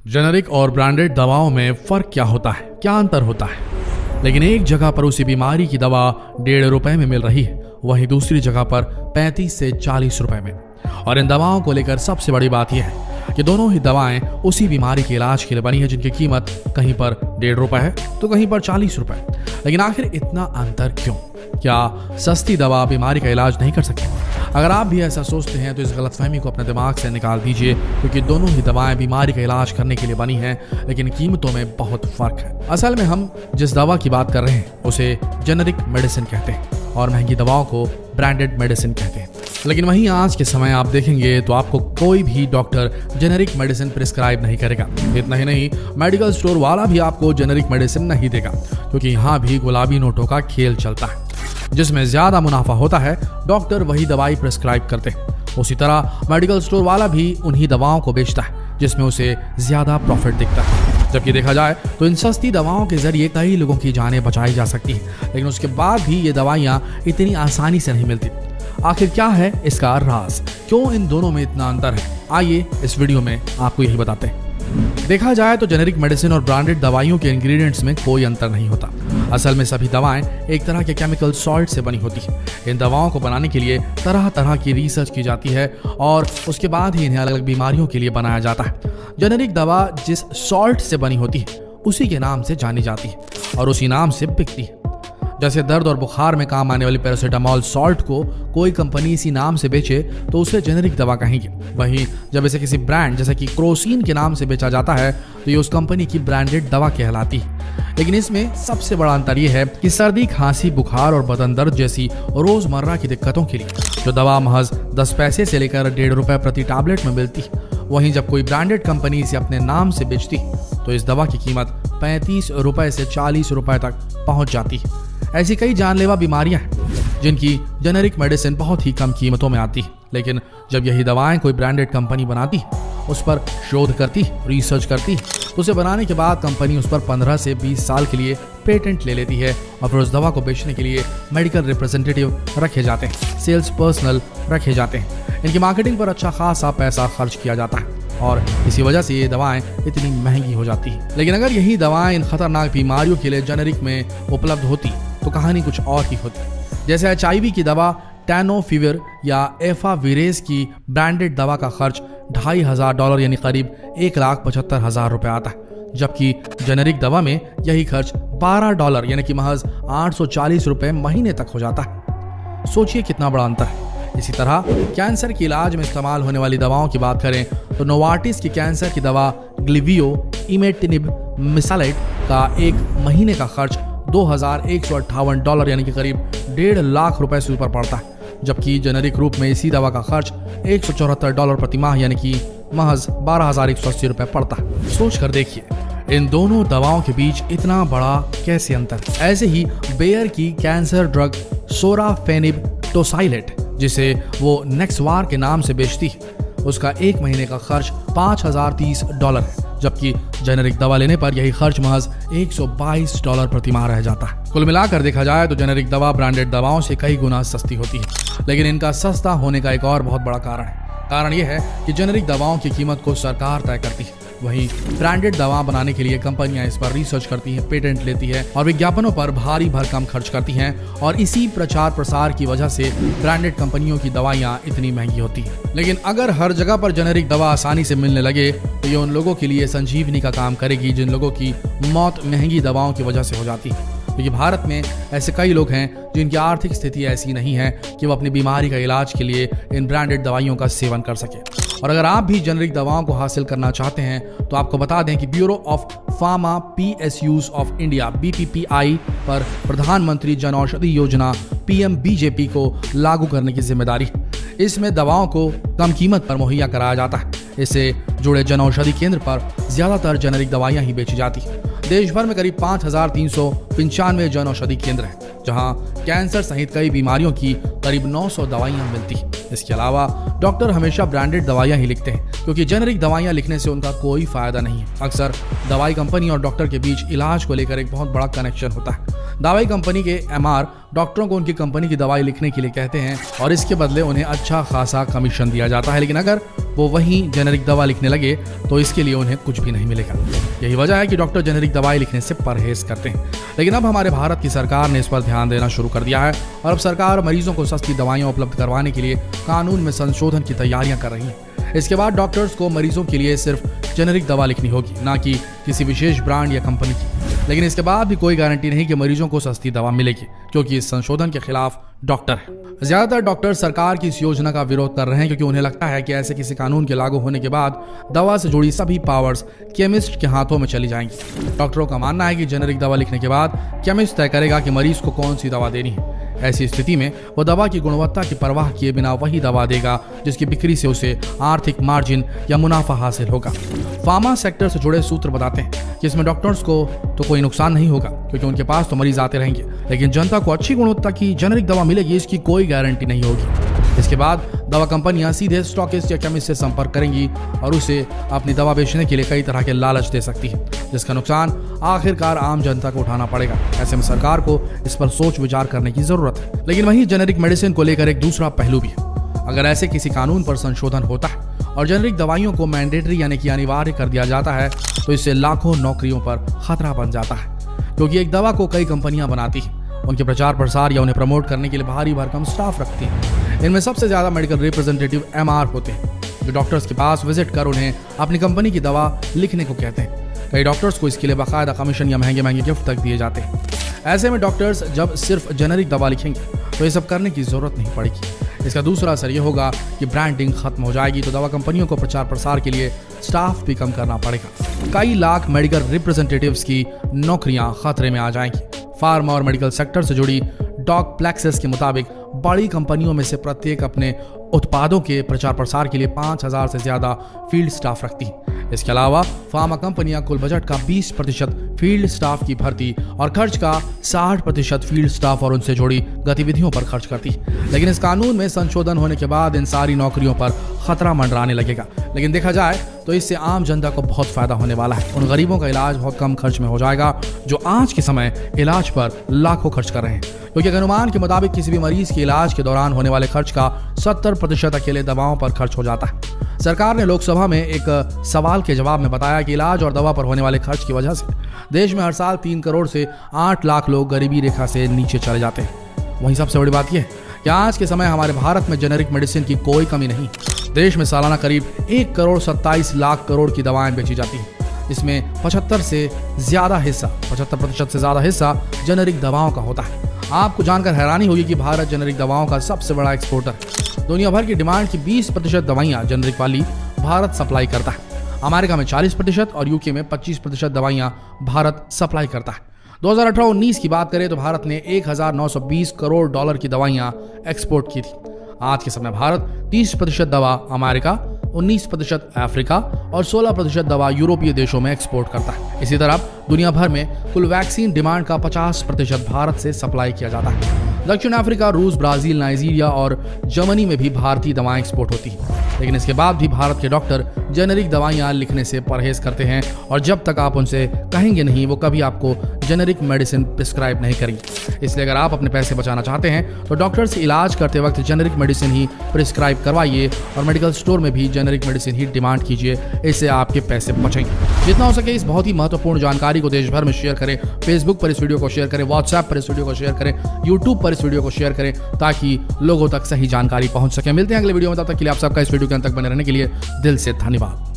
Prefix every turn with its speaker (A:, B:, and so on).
A: Generic और branded दवाओं में फर्क क्या होता है, क्या अंतर होता है? लेकिन एक जगह पर उसी बीमारी की दवा 1.5 रुपए में मिल रही है, वहीं दूसरी जगह पर 35 से 40 रुपए में। और इन दवाओं को लेकर सबसे बड़ी बात यह है कि दोनों ही दवाएं उसी बीमारी के इलाज के लिए बनी है, जिनकी कीमत कहीं पर 1.5 रुपए है तो कहीं पर 40 रुपए। लेकिन आखिर इतना अंतर क्यों? क्या सस्ती दवा बीमारी का इलाज नहीं कर सकती? अगर आप भी ऐसा सोचते हैं तो इस गलतफहमी को अपने दिमाग से निकाल दीजिए, क्योंकि दोनों ही दवाएं बीमारी का इलाज करने के लिए बनी हैं, लेकिन कीमतों में बहुत फर्क है। असल में हम जिस दवा की बात कर रहे हैं उसे जेनेरिक मेडिसिन कहते हैं और महंगी दवाओं को ब्रांडेड मेडिसिन कहते हैं। लेकिन वहीं आज के समय आप देखेंगे तो आपको कोई भी डॉक्टर जेनेरिक मेडिसिन प्रिस्क्राइब नहीं करेगा। इतना ही नहीं, मेडिकल स्टोर वाला भी आपको जेनेरिक मेडिसिन नहीं देगा, क्योंकि यहाँ भी गुलाबी नोटों का खेल चलता है। जिसमें ज्यादा मुनाफा होता है, डॉक्टर वही दवाई प्रिस्क्राइब करते हैं। उसी तरह मेडिकल स्टोर वाला भी उन्हीं दवाओं को बेचता है जिसमें उसे ज्यादा प्रॉफिट दिखता है। जबकि देखा जाए तो इन सस्ती दवाओं के जरिए कई लोगों की जानें बचाई जा सकती है, लेकिन उसके बाद भी ये दवाइयाँ इतनी आसानी से नहीं मिलती। आखिर क्या है इसका राज? क्यों इन दोनों में इतना अंतर है? आइए इस वीडियो में आपको यही बताते हैं। देखा जाए तो जेनेरिक मेडिसिन और ब्रांडेड दवाइयों के इंग्रेडिएंट्स में कोई अंतर नहीं होता। असल में सभी दवाएं एक तरह के केमिकल सॉल्ट से बनी होती है। इन दवाओं को बनाने के लिए तरह तरह की रिसर्च की जाती है और उसके बाद ही इन्हें अलग अलग बीमारियों के लिए बनाया जाता है। जेनेरिक दवा जिस सॉल्ट से बनी होती है उसी के नाम से जानी जाती है और उसी नाम से बिकती है। जैसे दर्द और बुखार में काम आने वाली पैरासीटामोल सॉल्ट को कोई कंपनी इसी नाम से बेचे तो उसे जेनेरिक दवा कहेंगे। वहीं जब इसे किसी ब्रांड जैसे कि क्रोसिन के नाम से बेचा जाता है तो ये उस कंपनी की ब्रांडेड दवा कहलाती है। लेकिन इसमें सबसे बड़ा अंतर यह है कि सर्दी, खांसी, बुखार और बदन दर्द जैसी रोजमर्रा की दिक्कतों के लिए जो दवा महज 10 पैसे से लेकर 1.5 रुपए प्रति टैबलेट में मिलती है, वहीं जब कोई ब्रांडेड कंपनी इसे अपने नाम से बेचती तो इस दवा की कीमत 35 रुपए से 40 रुपए तक पहुंच जाती है। ऐसी कई जानलेवा बीमारियां हैं जिनकी जेनेरिक मेडिसिन बहुत ही कम कीमतों में आती है, लेकिन जब यही दवाएं कोई ब्रांडेड कंपनी बनाती है, उस पर शोध करती, रिसर्च करती, तो उसे बनाने के बाद कंपनी उस पर 15 से 20 साल के लिए पेटेंट ले लेती है और फिर उस दवा को बेचने के लिए मेडिकल रिप्रेजेंटेटिव रखे जाते हैं, सेल्स पर्सनल रखे जाते हैं। इनकी मार्केटिंग पर अच्छा खासा पैसा खर्च किया जाता है और इसी वजह से ये दवाएं इतनी महंगी हो जाती है। लेकिन अगर यही दवाएं इन खतरनाक बीमारियों के लिए जेनेरिक में उपलब्ध होती तो कहानी कुछ और ही होती। जैसे HIV की दवा टेनोफिविर या एफाविरेज की ब्रांडेड दवा का खर्च $2,500 यानी करीब $1,75,000 रुपए आता है, जबकि जेनेरिक दवा में यही खर्च $12 यानी कि महज 840 रुपए महीने तक हो जाता है। सोचिए कितना बड़ा अंतर है। इसी तरह कैंसर के इलाज में इस्तेमाल होने वाली दवाओं की बात करें तो नोवार्टिस की कैंसर की दवा ग्लिवियो इमेटिनिब मिसालेट का एक महीने का खर्च $2,158 यानी कि करीब $1.5 लाख रुपए से ऊपर पड़ता है, जबकि जेनेरिक रूप में इसी दवा का खर्च $174 प्रति माह यानी कि महज $12,180 रुपए पड़ता है। सोच कर देखिए इन दोनों दवाओं के बीच इतना बड़ा कैसे अंतर। ऐसे ही बेयर की कैंसर ड्रग सोराफेनिब टोसाइलेट, जिसे वो नेक्सवार के नाम से बेचती है, उसका एक महीने का खर्च $5,030 है, जबकि जेनेरिक दवा लेने पर यही खर्च महज $122 प्रति माह रह जाता है। कुल मिलाकर देखा जाए तो जेनेरिक दवा ब्रांडेड दवाओं से कई गुना सस्ती होती है, लेकिन इनका सस्ता होने का एक और बहुत बड़ा कारण यह है कि जेनेरिक दवाओं की कीमत को सरकार तय करती है, वहीं ब्रांडेड दवा बनाने के लिए कंपनियां इस पर रिसर्च करती हैं, पेटेंट लेती है और विज्ञापनों पर भारी भरकम खर्च करती हैं, और इसी प्रचार प्रसार की वजह से ब्रांडेड कंपनियों की दवाइयां इतनी महंगी होती हैं। लेकिन अगर हर जगह पर जेनेरिक दवा आसानी से मिलने लगे तो ये उन लोगों के लिए संजीवनी का काम करेगी जिन लोगों की मौत महंगी दवाओं की वजह से हो जाती है। क्योंकि भारत में ऐसे कई लोग हैं जिनकी आर्थिक स्थिति ऐसी नहीं है कि वो अपनी बीमारी का इलाज के लिए इन ब्रांडेड दवाइयों का सेवन कर सके। और अगर आप भी जेनेरिक दवाओं को हासिल करना चाहते हैं तो आपको बता दें कि bureau of pharma PSUs of India BPPI पर प्रधानमंत्री जन औषधि योजना PMBJP को लागू करने की जिम्मेदारी है। इसमें दवाओं को कम कीमत पर मुहैया कराया जाता है। इससे जुड़े जन औषधि केंद्र पर ज्यादातर जेनेरिक दवाइयां ही बेची जाती हैं। देश भर में करीब 5,395 जन औषधि केंद्र हैं, जहां कैंसर सहित कई बीमारियों की करीब 900 दवाइयां मिलती हैं। इसके अलावा डॉक्टर हमेशा ब्रांडेड दवाइयां ही लिखते हैं, क्योंकि जेनेरिक दवाइयां लिखने से उनका कोई फायदा नहीं है। अक्सर दवाई कंपनी और डॉक्टर के बीच इलाज को लेकर एक बहुत बड़ा कनेक्शन होता है। दवाई कंपनी के MR डॉक्टरों को उनकी कंपनी की दवाई लिखने के लिए कहते हैं और इसके बदले उन्हें अच्छा खासा कमीशन दिया जाता है। लेकिन अगर वो वही जेनेरिक दवा लिखने लगे तो इसके लिए उन्हें कुछ भी नहीं मिलेगा। यही वजह है कि डॉक्टर जेनेरिक दवाई लिखने से परहेज करते हैं। लेकिन अब हमारे भारत की सरकार ने इस पर ध्यान देना शुरू कर दिया है और अब सरकार मरीजों को सस्ती दवाइयां उपलब्ध करवाने के लिए कानून में संशोधन की तैयारियां कर रही है। इसके बाद डॉक्टर्स को मरीजों के लिए सिर्फ जेनेरिक दवा लिखनी होगी, ना कि किसी विशेष ब्रांड या कंपनी की। लेकिन इसके बाद भी कोई गारंटी नहीं कि मरीजों को सस्ती दवा मिलेगी, क्योंकि इस संशोधन के खिलाफ डॉक्टर है। ज्यादातर डॉक्टर सरकार की इस योजना का विरोध कर रहे हैं, क्योंकि उन्हें लगता है कि ऐसे किसी कानून के लागू होने के बाद दवा से जुड़ी सभी पावर्स केमिस्ट के हाथों में चली जाएंगी। डॉक्टरों का मानना है कि जेनेरिक दवा लिखने के बाद केमिस्ट तय करेगा कि मरीज को कौन सी दवा देनी है। ऐसी स्थिति में वो दवा की गुणवत्ता की परवाह किए बिना वही दवा देगा जिसकी बिक्री से उसे आर्थिक मार्जिन या मुनाफा हासिल होगा। फार्मा सेक्टर से जुड़े सूत्र बताते हैं कि इसमें डॉक्टर्स को तो कोई नुकसान नहीं होगा, क्योंकि उनके पास तो मरीज आते रहेंगे, लेकिन जनता को अच्छी गुणवत्ता की जेनेरिक दवा मिलेगी इसकी कोई गारंटी नहीं होगी। इसके बाद दवा कंपनियां सीधे स्टॉकिस्ट या केमिस्ट से संपर्क करेंगी और उसे अपनी दवा बेचने के लिए कई तरह के लालच दे सकती है, जिसका नुकसान आखिरकार आम जनता को उठाना पड़ेगा। ऐसे में सरकार को इस पर सोच विचार करने की जरूरत है। लेकिन वहीं जेनेरिक मेडिसिन को लेकर एक दूसरा पहलू भी है। अगर ऐसे किसी कानून पर संशोधन होता है और जेनेरिक दवाइयों को मैंडेटरी यानी कि अनिवार्य कर दिया जाता है तो इससे लाखों नौकरियों पर खतरा बन जाता है, क्योंकि एक दवा को कई कंपनियां बनाती हैं, उनके प्रचार प्रसार या उन्हें प्रमोट करने के लिए भारी भरकम स्टाफ रखती हैं। इनमें सबसे ज्यादा मेडिकल रिप्रेजेंटेटिव MR होते हैं, जो डॉक्टर्स के पास विजिट कर उन्हें अपनी कंपनी की दवा लिखने को कहते हैं। कई डॉक्टर्स को इसके लिए बाकायदा कमीशन या महंगे महंगे गिफ्ट तक दिए जाते हैं। ऐसे में डॉक्टर्स जब सिर्फ जेनेरिक दवा लिखेंगे तो ये सब करने की जरूरत नहीं पड़ेगी। इसका दूसरा असर ये होगा कि ब्रांडिंग खत्म हो जाएगी, तो दवा कंपनियों को प्रचार प्रसार के लिए स्टाफ भी कम करना पड़ेगा। कई लाख मेडिकल रिप्रेजेंटेटिव्स की नौकरियां खतरे में आ जाएंगी। फार्मा और मेडिकल सेक्टर से जुड़ी डॉक प्लेक्सेस के मुताबिक बड़ी कंपनियों में से प्रत्येक अपने उत्पादों के प्रचार प्रसार के लिए 5000 से ज्यादा फील्ड स्टाफ रखती है। इसके अलावा फार्मा कंपनियां कुल बजट का 20% फील्ड स्टाफ की भर्ती और खर्च का 60% फील्ड स्टाफ और उनसे जुड़ी गतिविधियों पर खर्च करती है। लेकिन इस कानून में संशोधन होने के बाद इन सारी नौकरियों पर खतरा मंडराने लगेगा। लेकिन देखा जाए तो इससे आम जनता को बहुत फायदा होने वाला है। उन गरीबों का इलाज बहुत कम खर्च में हो जाएगा जो आज के समय इलाज पर लाखों खर्च कर रहे हैं, क्योंकि अनुमान के मुताबिक किसी भी मरीज के इलाज के दौरान होने वाले खर्च का 70% अकेले दवाओं पर खर्च हो जाता है। सरकार ने लोकसभा में एक सवाल के जवाब में बताया कि इलाज और दवा पर होने वाले खर्च की वजह से देश में हर साल 3 करोड़ से 8 लाख लोग गरीबी रेखा से नीचे चले जाते हैं। वहीं सबसे बड़ी बात यह है कि आज के समय हमारे भारत में जेनेरिक मेडिसिन की कोई कमी नहीं। देश में सालाना करीब 1 करोड़ 27 लाख करोड़ की दवाएं बेची जाती हैं। इसमें 75% से ज्यादा हिस्सा जेनेरिक दवाओं का होता है। आपको जानकर हैरानी होगी कि भारत जेनेरिक दवाओं का सबसे बड़ा एक्सपोर्टर है। दुनिया भर की डिमांड की 20% दवाइयां जेनेरिक वाली भारत सप्लाई करता है। अमेरिका में 40% और यूके में 25% दवाइयां भारत सप्लाई करता है। 2018-19 की बात करें तो भारत ने 1920 करोड़ डॉलर की दवाइयां एक्सपोर्ट की थी। आज के समय भारत 30% दवा अमेरिका, 19% अफ्रीका और 16% दवा यूरोपीय देशों में एक्सपोर्ट करता है। इसी तरह दुनिया भर में कुल वैक्सीन डिमांड का 50% भारत से सप्लाई किया जाता है। दक्षिण अफ्रीका, रूस, ब्राजील, नाइजीरिया और जर्मनी में भी भारतीय दवाएं एक्सपोर्ट होती हैं। लेकिन इसके बाद भी भारत के डॉक्टर जेनेरिक दवाइयां लिखने से परहेज करते हैं और जब तक आप उनसे कहेंगे नहीं वो कभी आपको जेनेरिक मेडिसिन प्रिस्क्राइब नहीं करेंगे। इसलिए अगर आप अपने पैसे बचाना चाहते हैं तो डॉक्टर से इलाज करते वक्त जेनेरिक मेडिसिन ही प्रिस्क्राइब करवाइए और मेडिकल स्टोर में भी जेनेरिक मेडिसिन ही डिमांड कीजिए। इससे आपके पैसे बचेंगे। जितना हो सके इस बहुत ही महत्वपूर्ण जानकारी को देश भर में शेयर करें। फेसबुक पर इस वीडियो को शेयर करें, व्हाट्सएप पर इस वीडियो को शेयर करें, यूट्यूब पर इस वीडियो को शेयर करें ताकि लोगों तक सही जानकारी पहुंच सके। मिलते हैं अगले वीडियो में, तब तक के लिए आप सबका इस वीडियो के अंत तक बने रहने के लिए दिल से धन्यवाद।